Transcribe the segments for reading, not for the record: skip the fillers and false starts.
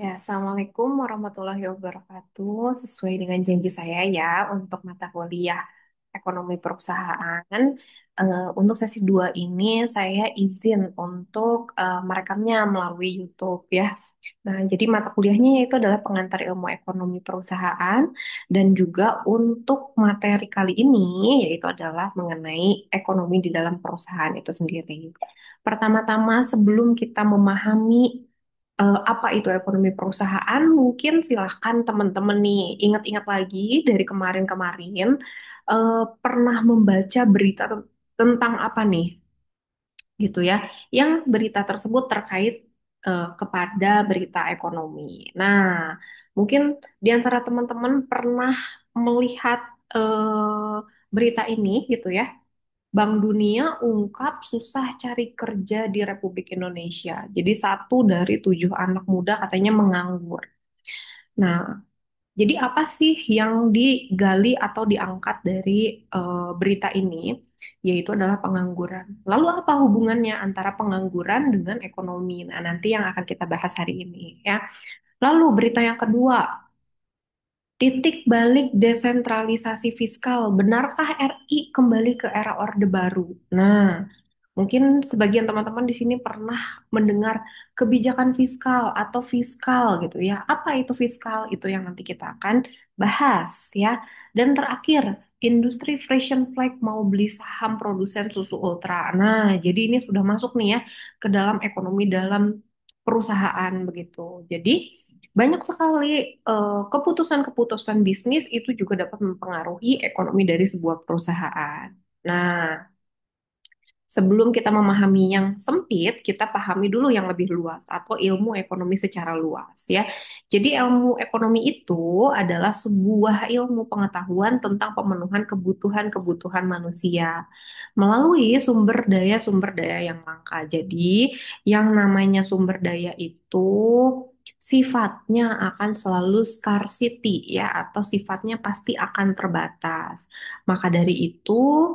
Ya, Assalamualaikum warahmatullahi wabarakatuh. Sesuai dengan janji saya ya untuk mata kuliah ekonomi perusahaan. Untuk sesi 2 ini saya izin untuk merekamnya melalui YouTube ya. Nah, jadi mata kuliahnya yaitu adalah pengantar ilmu ekonomi perusahaan dan juga untuk materi kali ini yaitu adalah mengenai ekonomi di dalam perusahaan itu sendiri. Pertama-tama sebelum kita memahami apa itu ekonomi perusahaan, mungkin silahkan teman-teman nih ingat-ingat lagi dari kemarin-kemarin pernah membaca berita tentang apa nih gitu ya, yang berita tersebut terkait kepada berita ekonomi. Nah, mungkin di antara teman-teman pernah melihat berita ini gitu ya. Bank Dunia ungkap susah cari kerja di Republik Indonesia. Jadi satu dari 7 anak muda katanya menganggur. Nah, jadi apa sih yang digali atau diangkat dari berita ini? Yaitu adalah pengangguran. Lalu apa hubungannya antara pengangguran dengan ekonomi? Nah, nanti yang akan kita bahas hari ini ya. Lalu berita yang kedua, titik balik desentralisasi fiskal. Benarkah RI kembali ke era Orde Baru? Nah, mungkin sebagian teman-teman di sini pernah mendengar kebijakan fiskal atau fiskal gitu ya. Apa itu fiskal? Itu yang nanti kita akan bahas ya. Dan terakhir, industri Frisian Flag mau beli saham produsen susu Ultra. Nah, jadi ini sudah masuk nih ya ke dalam ekonomi dalam perusahaan begitu. Jadi banyak sekali keputusan-keputusan bisnis itu juga dapat mempengaruhi ekonomi dari sebuah perusahaan. Nah, sebelum kita memahami yang sempit, kita pahami dulu yang lebih luas atau ilmu ekonomi secara luas ya. Jadi ilmu ekonomi itu adalah sebuah ilmu pengetahuan tentang pemenuhan kebutuhan-kebutuhan manusia melalui sumber daya yang langka. Jadi yang namanya sumber daya itu sifatnya akan selalu scarcity ya atau sifatnya pasti akan terbatas. Maka dari itu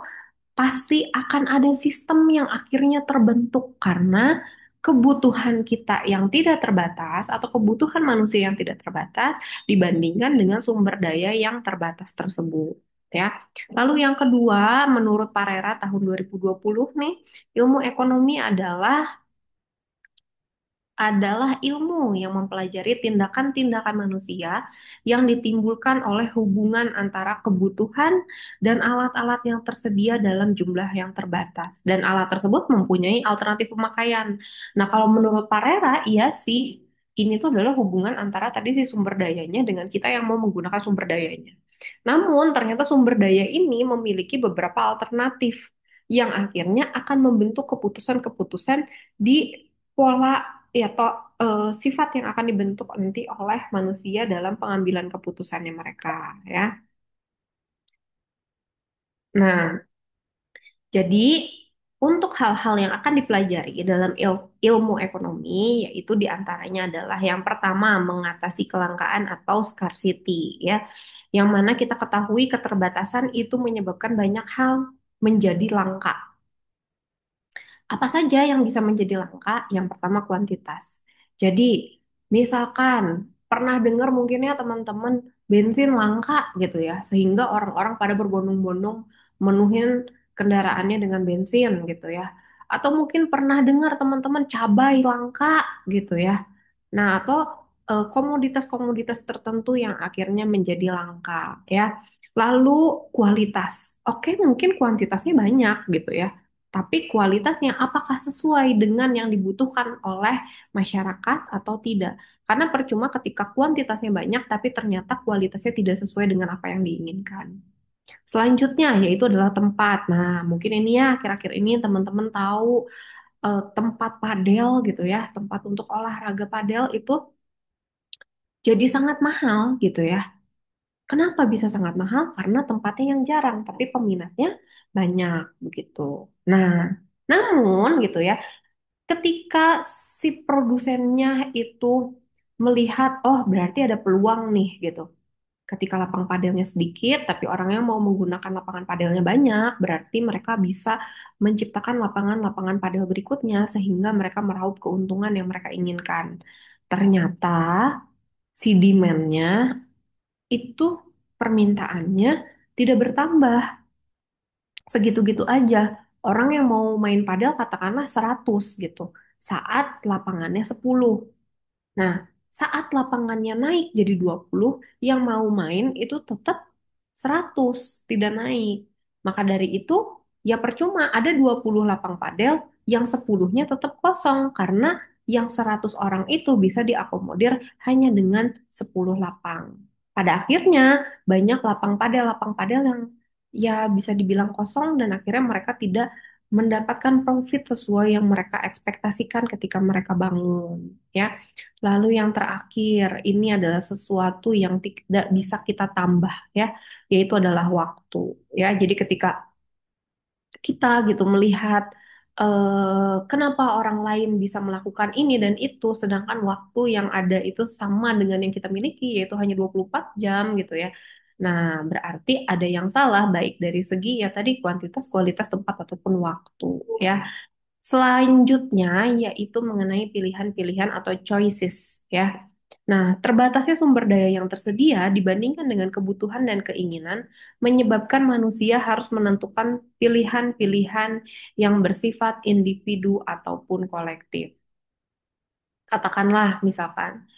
pasti akan ada sistem yang akhirnya terbentuk karena kebutuhan kita yang tidak terbatas atau kebutuhan manusia yang tidak terbatas dibandingkan dengan sumber daya yang terbatas tersebut ya. Lalu yang kedua, menurut Parera tahun 2020 nih, ilmu ekonomi adalah ilmu yang mempelajari tindakan-tindakan manusia yang ditimbulkan oleh hubungan antara kebutuhan dan alat-alat yang tersedia dalam jumlah yang terbatas. Dan alat tersebut mempunyai alternatif pemakaian. Nah, kalau menurut Parera, iya sih, ini tuh adalah hubungan antara tadi si sumber dayanya dengan kita yang mau menggunakan sumber dayanya. Namun, ternyata sumber daya ini memiliki beberapa alternatif yang akhirnya akan membentuk keputusan-keputusan di pola ya toh sifat yang akan dibentuk nanti oleh manusia dalam pengambilan keputusannya mereka ya. Nah, jadi untuk hal-hal yang akan dipelajari dalam ilmu ekonomi yaitu diantaranya adalah yang pertama mengatasi kelangkaan atau scarcity ya. Yang mana kita ketahui keterbatasan itu menyebabkan banyak hal menjadi langka. Apa saja yang bisa menjadi langka? Yang pertama kuantitas. Jadi, misalkan pernah dengar mungkin ya teman-teman bensin langka gitu ya, sehingga orang-orang pada berbondong-bondong menuhin kendaraannya dengan bensin gitu ya. Atau mungkin pernah dengar teman-teman cabai langka gitu ya. Nah, atau komoditas-komoditas tertentu yang akhirnya menjadi langka ya. Lalu kualitas. Oke, mungkin kuantitasnya banyak gitu ya. Tapi kualitasnya apakah sesuai dengan yang dibutuhkan oleh masyarakat atau tidak? Karena percuma ketika kuantitasnya banyak tapi ternyata kualitasnya tidak sesuai dengan apa yang diinginkan. Selanjutnya yaitu adalah tempat. Nah, mungkin ini ya akhir-akhir ini teman-teman tahu tempat padel gitu ya, tempat untuk olahraga padel itu jadi sangat mahal gitu ya. Kenapa bisa sangat mahal? Karena tempatnya yang jarang, tapi peminatnya banyak begitu. Nah, namun gitu ya, ketika si produsennya itu melihat, oh berarti ada peluang nih gitu. Ketika lapang padelnya sedikit, tapi orang yang mau menggunakan lapangan padelnya banyak, berarti mereka bisa menciptakan lapangan-lapangan padel berikutnya sehingga mereka meraup keuntungan yang mereka inginkan. Ternyata si demand-nya itu permintaannya tidak bertambah segitu-gitu aja. Orang yang mau main padel katakanlah 100 gitu. Saat lapangannya 10. Nah, saat lapangannya naik jadi 20, yang mau main itu tetap 100, tidak naik. Maka dari itu, ya percuma ada 20 lapang padel, yang 10-nya tetap kosong karena yang 100 orang itu bisa diakomodir hanya dengan 10 lapang. Pada akhirnya, banyak lapang padel yang ya bisa dibilang kosong dan akhirnya mereka tidak mendapatkan profit sesuai yang mereka ekspektasikan ketika mereka bangun, ya. Lalu yang terakhir, ini adalah sesuatu yang tidak bisa kita tambah ya, yaitu adalah waktu ya. Jadi ketika kita gitu melihat kenapa orang lain bisa melakukan ini dan itu, sedangkan waktu yang ada itu sama dengan yang kita miliki, yaitu hanya 24 jam gitu ya. Nah, berarti ada yang salah baik dari segi ya tadi kuantitas, kualitas tempat ataupun waktu ya. Selanjutnya yaitu mengenai pilihan-pilihan atau choices ya. Nah, terbatasnya sumber daya yang tersedia dibandingkan dengan kebutuhan dan keinginan menyebabkan manusia harus menentukan pilihan-pilihan yang bersifat individu ataupun kolektif. Katakanlah misalkan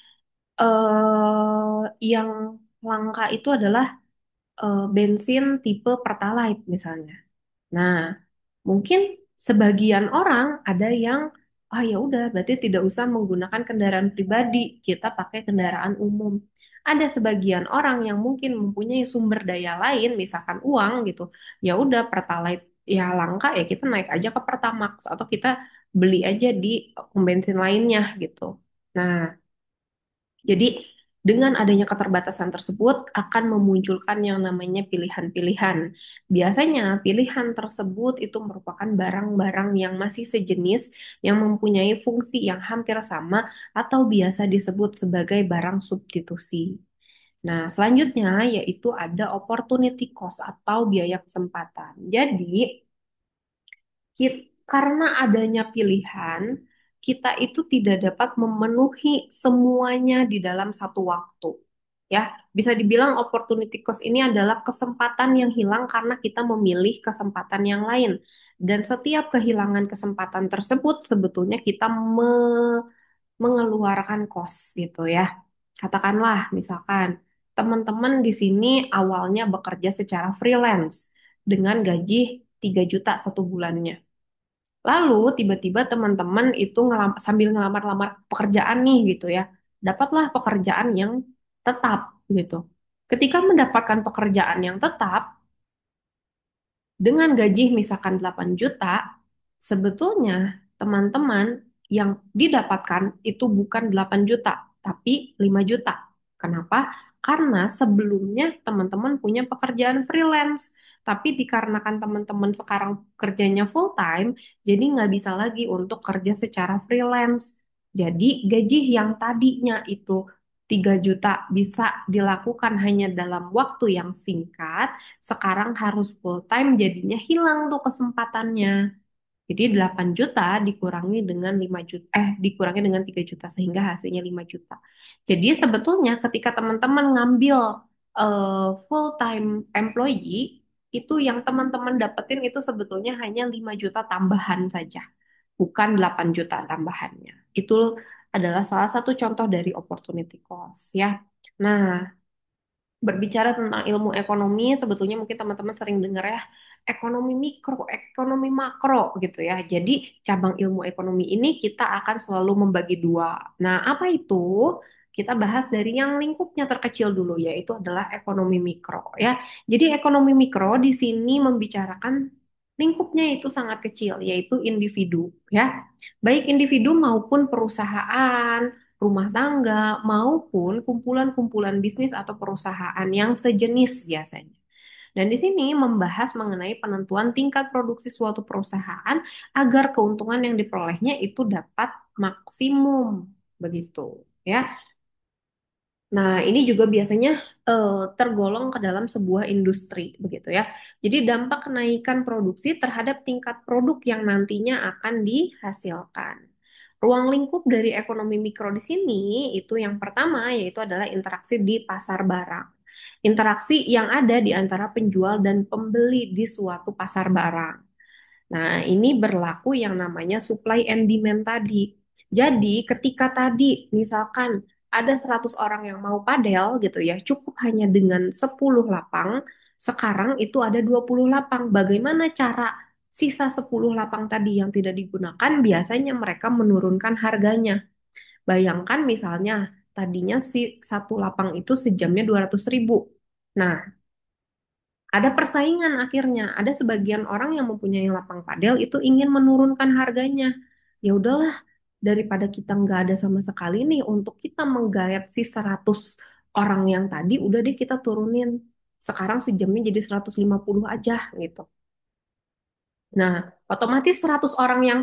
yang langka itu adalah bensin tipe Pertalite misalnya. Nah, mungkin sebagian orang ada yang ah ya udah berarti tidak usah menggunakan kendaraan pribadi, kita pakai kendaraan umum. Ada sebagian orang yang mungkin mempunyai sumber daya lain, misalkan uang gitu. Ya udah Pertalite ya langka ya kita naik aja ke Pertamax atau kita beli aja di pom bensin lainnya gitu. Nah, jadi dengan adanya keterbatasan tersebut akan memunculkan yang namanya pilihan-pilihan. Biasanya pilihan tersebut itu merupakan barang-barang yang masih sejenis, yang mempunyai fungsi yang hampir sama atau biasa disebut sebagai barang substitusi. Nah, selanjutnya yaitu ada opportunity cost atau biaya kesempatan. Jadi, karena adanya pilihan, kita itu tidak dapat memenuhi semuanya di dalam satu waktu. Ya, bisa dibilang opportunity cost ini adalah kesempatan yang hilang karena kita memilih kesempatan yang lain. Dan setiap kehilangan kesempatan tersebut sebetulnya kita mengeluarkan cost gitu ya. Katakanlah misalkan teman-teman di sini awalnya bekerja secara freelance dengan gaji 3 juta satu bulannya. Lalu tiba-tiba teman-teman itu sambil ngelamar-lamar pekerjaan nih gitu ya. Dapatlah pekerjaan yang tetap gitu. Ketika mendapatkan pekerjaan yang tetap, dengan gaji misalkan 8 juta, sebetulnya teman-teman yang didapatkan itu bukan 8 juta, tapi 5 juta. Kenapa? Karena sebelumnya teman-teman punya pekerjaan freelance, tapi dikarenakan teman-teman sekarang kerjanya full time, jadi nggak bisa lagi untuk kerja secara freelance. Jadi gaji yang tadinya itu 3 juta bisa dilakukan hanya dalam waktu yang singkat, sekarang harus full time jadinya hilang tuh kesempatannya. Jadi 8 juta dikurangi dengan 5 juta, dikurangi dengan 3 juta sehingga hasilnya 5 juta. Jadi sebetulnya ketika teman-teman ngambil full time employee, itu yang teman-teman dapetin itu sebetulnya hanya 5 juta tambahan saja, bukan 8 juta tambahannya. Itu adalah salah satu contoh dari opportunity cost ya. Nah, berbicara tentang ilmu ekonomi, sebetulnya mungkin teman-teman sering dengar ya, ekonomi mikro, ekonomi makro gitu ya. Jadi cabang ilmu ekonomi ini kita akan selalu membagi dua. Nah, apa itu? Kita bahas dari yang lingkupnya terkecil dulu, yaitu adalah ekonomi mikro ya. Jadi ekonomi mikro di sini membicarakan lingkupnya itu sangat kecil, yaitu individu ya. Baik individu maupun perusahaan, rumah tangga, maupun kumpulan-kumpulan bisnis atau perusahaan yang sejenis biasanya. Dan di sini membahas mengenai penentuan tingkat produksi suatu perusahaan agar keuntungan yang diperolehnya itu dapat maksimum, begitu ya. Nah, ini juga biasanya tergolong ke dalam sebuah industri, begitu ya. Jadi dampak kenaikan produksi terhadap tingkat produk yang nantinya akan dihasilkan. Ruang lingkup dari ekonomi mikro di sini itu yang pertama yaitu adalah interaksi di pasar barang. Interaksi yang ada di antara penjual dan pembeli di suatu pasar barang. Nah, ini berlaku yang namanya supply and demand tadi. Jadi, ketika tadi misalkan ada 100 orang yang mau padel gitu ya, cukup hanya dengan 10 lapang, sekarang itu ada 20 lapang. Bagaimana cara sisa 10 lapang tadi yang tidak digunakan? Biasanya mereka menurunkan harganya. Bayangkan misalnya tadinya si satu lapang itu sejamnya 200.000. Nah, ada persaingan akhirnya. Ada sebagian orang yang mempunyai lapang padel itu ingin menurunkan harganya. Ya udahlah, daripada kita nggak ada sama sekali nih untuk kita menggayat si 100 orang yang tadi, udah deh kita turunin. Sekarang sejamnya jadi 150 aja gitu. Nah, otomatis 100 orang yang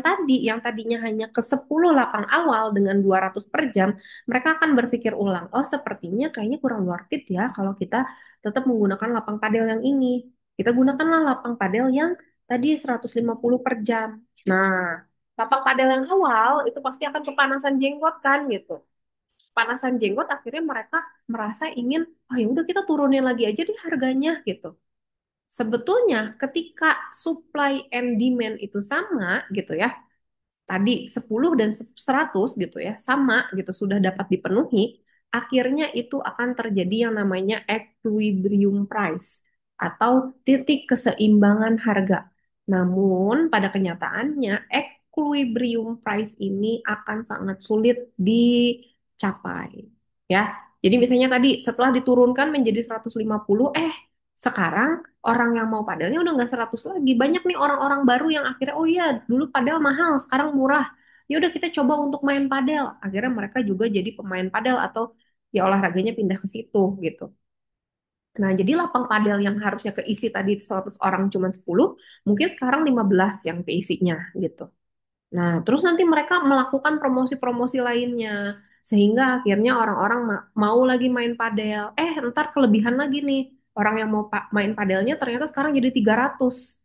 tadinya hanya ke 10 lapang awal dengan 200 per jam, mereka akan berpikir ulang, oh sepertinya kayaknya kurang worth it ya kalau kita tetap menggunakan lapang padel yang ini. Kita gunakanlah lapang padel yang tadi 150 per jam. Nah, lapang padel yang awal itu pasti akan kepanasan jenggot kan gitu. Panasan jenggot akhirnya mereka merasa ingin, oh ya udah kita turunin lagi aja deh harganya gitu. Sebetulnya ketika supply and demand itu sama gitu ya, tadi 10 dan 100 gitu ya, sama gitu sudah dapat dipenuhi, akhirnya itu akan terjadi yang namanya equilibrium price atau titik keseimbangan harga. Namun pada kenyataannya equilibrium price ini akan sangat sulit dicapai ya. Jadi misalnya tadi setelah diturunkan menjadi 150, sekarang orang yang mau padelnya udah nggak 100 lagi. Banyak nih orang-orang baru yang akhirnya, oh iya dulu padel mahal, sekarang murah. Ya udah kita coba untuk main padel. Akhirnya mereka juga jadi pemain padel atau ya olahraganya pindah ke situ gitu. Nah, jadi lapang padel yang harusnya keisi tadi 100 orang cuma 10, mungkin sekarang 15 yang keisinya gitu. Nah, terus nanti mereka melakukan promosi-promosi lainnya sehingga akhirnya orang-orang mau lagi main padel. Ntar kelebihan lagi nih. Orang yang mau main padelnya ternyata sekarang jadi 300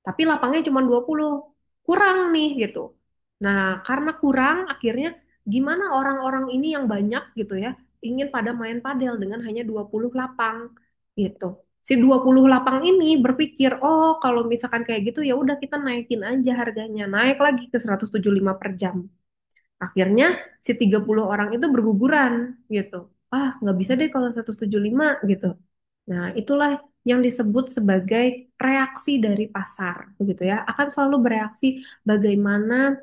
tapi lapangnya cuma 20. Kurang nih gitu. Nah, karena kurang akhirnya gimana orang-orang ini yang banyak gitu ya ingin pada main padel dengan hanya 20 lapang gitu. Si 20 lapang ini berpikir, "Oh, kalau misalkan kayak gitu ya udah kita naikin aja harganya. Naik lagi ke 175 per jam." Akhirnya si 30 orang itu berguguran gitu. Ah, nggak bisa deh kalau 175 gitu. Nah, itulah yang disebut sebagai reaksi dari pasar, begitu ya. Akan selalu bereaksi bagaimana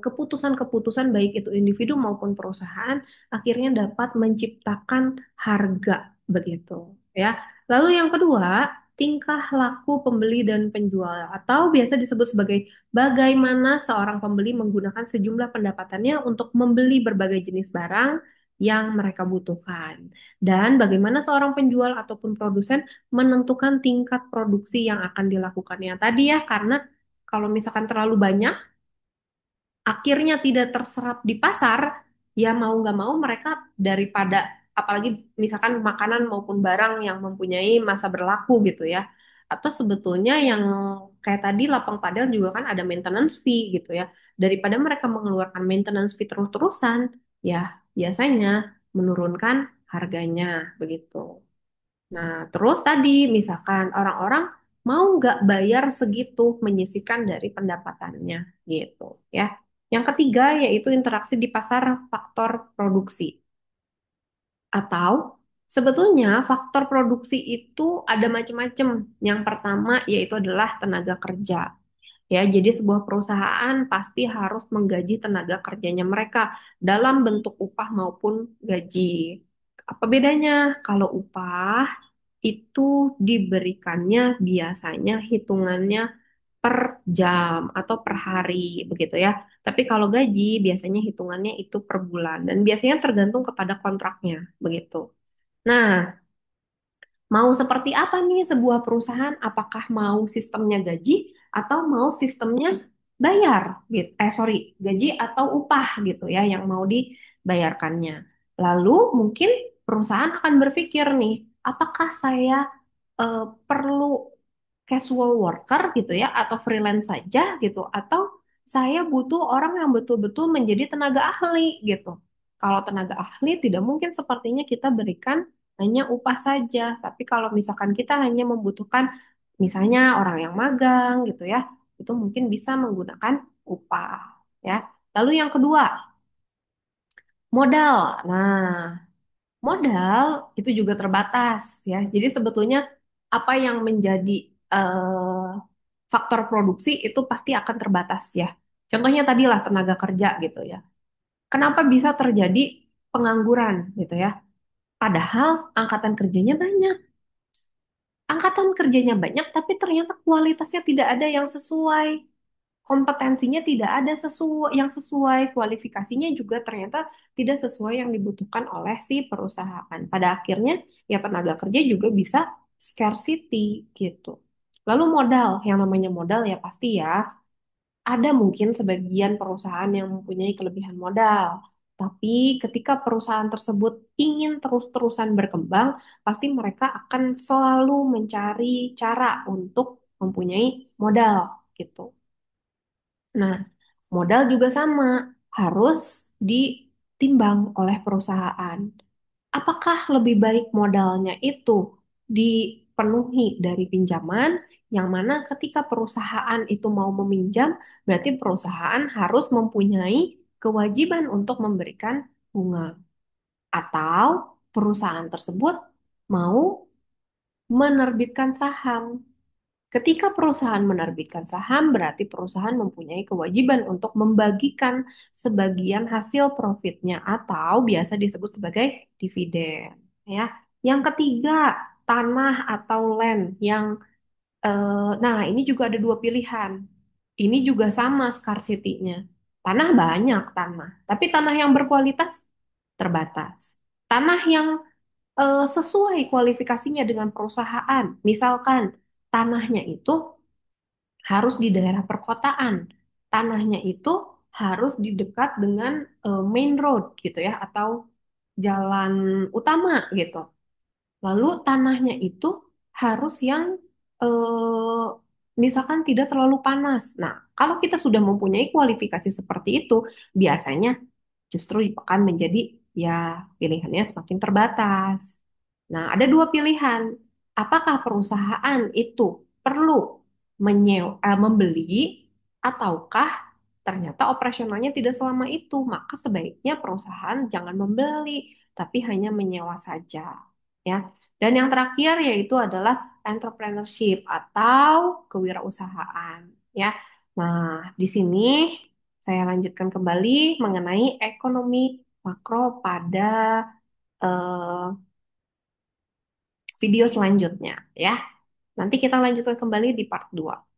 keputusan-keputusan baik itu individu maupun perusahaan akhirnya dapat menciptakan harga begitu ya. Lalu yang kedua, tingkah laku pembeli dan penjual atau biasa disebut sebagai bagaimana seorang pembeli menggunakan sejumlah pendapatannya untuk membeli berbagai jenis barang yang mereka butuhkan dan bagaimana seorang penjual ataupun produsen menentukan tingkat produksi yang akan dilakukannya tadi ya karena kalau misalkan terlalu banyak akhirnya tidak terserap di pasar, ya mau nggak mau mereka daripada apalagi misalkan makanan maupun barang yang mempunyai masa berlaku gitu ya. Atau sebetulnya yang kayak tadi lapang padel juga kan ada maintenance fee gitu ya. Daripada mereka mengeluarkan maintenance fee terus-terusan, ya biasanya menurunkan harganya begitu. Nah, terus tadi misalkan orang-orang mau nggak bayar segitu menyisihkan dari pendapatannya gitu ya. Yang ketiga yaitu interaksi di pasar faktor produksi. Atau sebetulnya faktor produksi itu ada macam-macam. Yang pertama yaitu adalah tenaga kerja. Ya, jadi sebuah perusahaan pasti harus menggaji tenaga kerjanya mereka dalam bentuk upah maupun gaji. Apa bedanya? Kalau upah itu diberikannya biasanya hitungannya per jam atau per hari begitu ya. Tapi kalau gaji biasanya hitungannya itu per bulan dan biasanya tergantung kepada kontraknya begitu. Nah, mau seperti apa nih sebuah perusahaan? Apakah mau sistemnya gaji atau mau sistemnya bayar gitu? Sorry, gaji atau upah gitu ya yang mau dibayarkannya. Lalu mungkin perusahaan akan berpikir nih, apakah saya perlu casual worker gitu ya atau freelance saja gitu atau saya butuh orang yang betul-betul menjadi tenaga ahli gitu. Kalau tenaga ahli tidak mungkin sepertinya kita berikan hanya upah saja, tapi kalau misalkan kita hanya membutuhkan misalnya orang yang magang gitu ya, itu mungkin bisa menggunakan upah ya. Lalu yang kedua, modal. Nah, modal itu juga terbatas ya. Jadi sebetulnya apa yang menjadi faktor produksi itu pasti akan terbatas ya. Contohnya tadilah tenaga kerja gitu ya. Kenapa bisa terjadi pengangguran gitu ya? Padahal angkatan kerjanya banyak. Angkatan kerjanya banyak, tapi ternyata kualitasnya tidak ada yang sesuai. Kompetensinya tidak ada yang sesuai, kualifikasinya juga ternyata tidak sesuai yang dibutuhkan oleh si perusahaan. Pada akhirnya ya tenaga kerja juga bisa scarcity gitu. Lalu modal, yang namanya modal ya pasti ya ada mungkin sebagian perusahaan yang mempunyai kelebihan modal. Tapi ketika perusahaan tersebut ingin terus-terusan berkembang, pasti mereka akan selalu mencari cara untuk mempunyai modal gitu. Nah, modal juga sama, harus ditimbang oleh perusahaan. Apakah lebih baik modalnya itu dipenuhi dari pinjaman, yang mana ketika perusahaan itu mau meminjam, berarti perusahaan harus mempunyai kewajiban untuk memberikan bunga. Atau perusahaan tersebut mau menerbitkan saham. Ketika perusahaan menerbitkan saham, berarti perusahaan mempunyai kewajiban untuk membagikan sebagian hasil profitnya atau biasa disebut sebagai dividen. Ya, yang ketiga tanah atau land yang, nah ini juga ada dua pilihan. Ini juga sama scarcity-nya. Tanah banyak tanah, tapi tanah yang berkualitas terbatas. Tanah yang sesuai kualifikasinya dengan perusahaan, misalkan tanahnya itu harus di daerah perkotaan. Tanahnya itu harus di dekat dengan main road gitu ya atau jalan utama gitu. Lalu tanahnya itu harus yang eh, misalkan tidak terlalu panas. Nah, kalau kita sudah mempunyai kualifikasi seperti itu, biasanya justru akan menjadi ya pilihannya semakin terbatas. Nah, ada dua pilihan. Apakah perusahaan itu perlu membeli ataukah ternyata operasionalnya tidak selama itu, maka sebaiknya perusahaan jangan membeli, tapi hanya menyewa saja. Ya. Dan yang terakhir yaitu adalah entrepreneurship atau kewirausahaan. Ya. Nah, di sini saya lanjutkan kembali mengenai ekonomi makro pada eh, video selanjutnya ya. Nanti kita lanjutkan kembali di part 2.